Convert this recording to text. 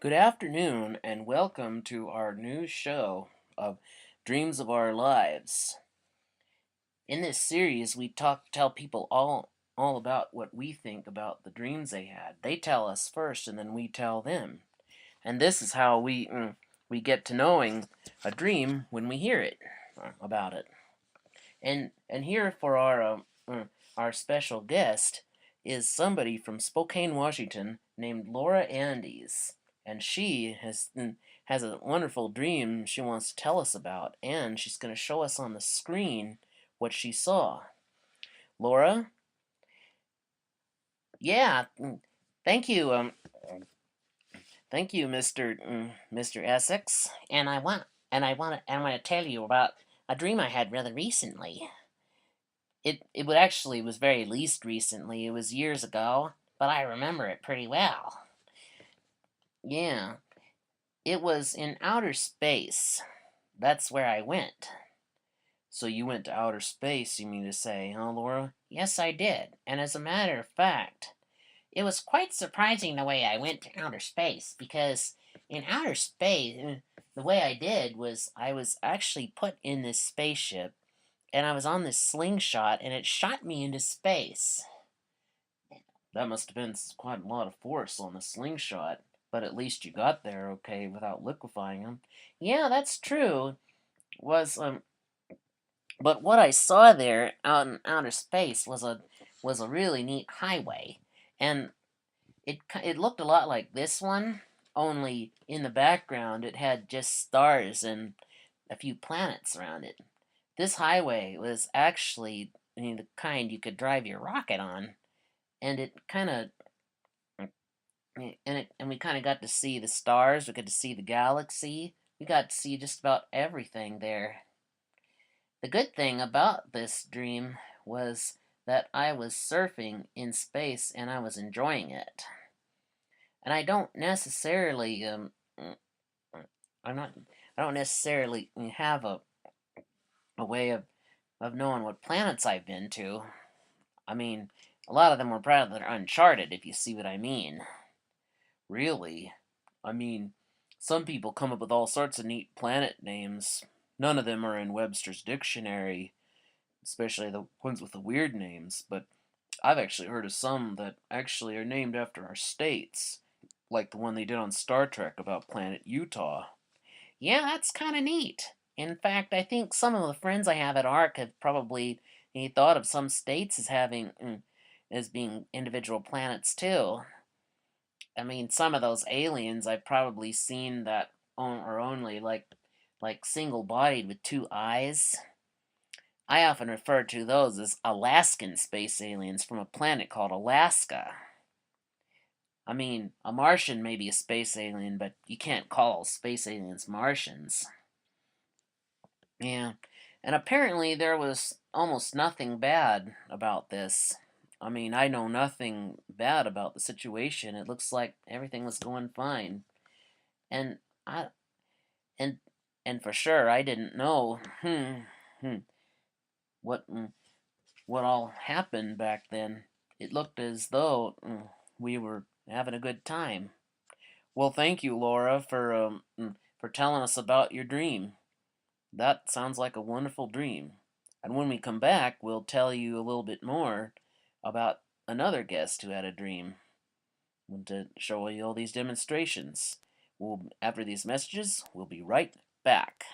Good afternoon, and welcome to our new show of Dreams of Our Lives. In this series, we tell people all about what we think about the dreams they had. They tell us first, and then we tell them. And this is how we get to knowing a dream when we hear it about it. And here for our special guest is somebody from Spokane, Washington, named Laura Andes, and she has a wonderful dream she wants to tell us about, and she's going to show us on the screen what she saw. Laura? Yeah, thank you, Mr. Essex, and I want to tell you about a dream I had rather recently. It would actually was very least recently. It was years ago, but I remember it pretty well. Yeah, it was in outer space. That's where I went. So you went to outer space, you mean to say, huh, Laura? Yes, I did. And as a matter of fact, it was quite surprising the way I went to outer space because in outer space, the way I did was I was actually put in this spaceship and I was on this slingshot and it shot me into space. That must have been quite a lot of force on the slingshot, but at least you got there okay without liquefying him. Yeah, that's true. Was But what I saw there out in outer space was a really neat highway, and it looked a lot like this one, only in the background it had just stars and a few planets around it. This highway was actually the kind you could drive your rocket on, and it kind of and we kind of got to see the stars. We got to see the galaxy. We got to see just about everything there. The good thing about this dream was that I was surfing in space and I was enjoying it. And I don't necessarily I'm not I don't necessarily have a way of knowing what planets I've been to. I mean, a lot of them were rather uncharted, if you see what I mean. Really? I mean, some people come up with all sorts of neat planet names. None of them are in Webster's dictionary, especially the ones with the weird names, but I've actually heard of some that actually are named after our states, like the one they did on Star Trek about planet Utah. Yeah, that's kind of neat. In fact, I think some of the friends I have at ARC have probably thought of some states as having as being individual planets too. I mean, some of those aliens I've probably seen that are only like single-bodied with two eyes. I often refer to those as Alaskan space aliens from a planet called Alaska. I mean, a Martian may be a space alien, but you can't call space aliens Martians. Yeah, and apparently there was almost nothing bad about this. I mean, I know nothing bad about the situation. It looks like everything was going fine. And I and and for sure I didn't know hmm, what what all happened back then. It looked as though we were having a good time. Well, thank you, Laura, for telling us about your dream. That sounds like a wonderful dream. And when we come back, we'll tell you a little bit more about another guest who had a dream. And to show you all these demonstrations. After these messages, we'll be right back.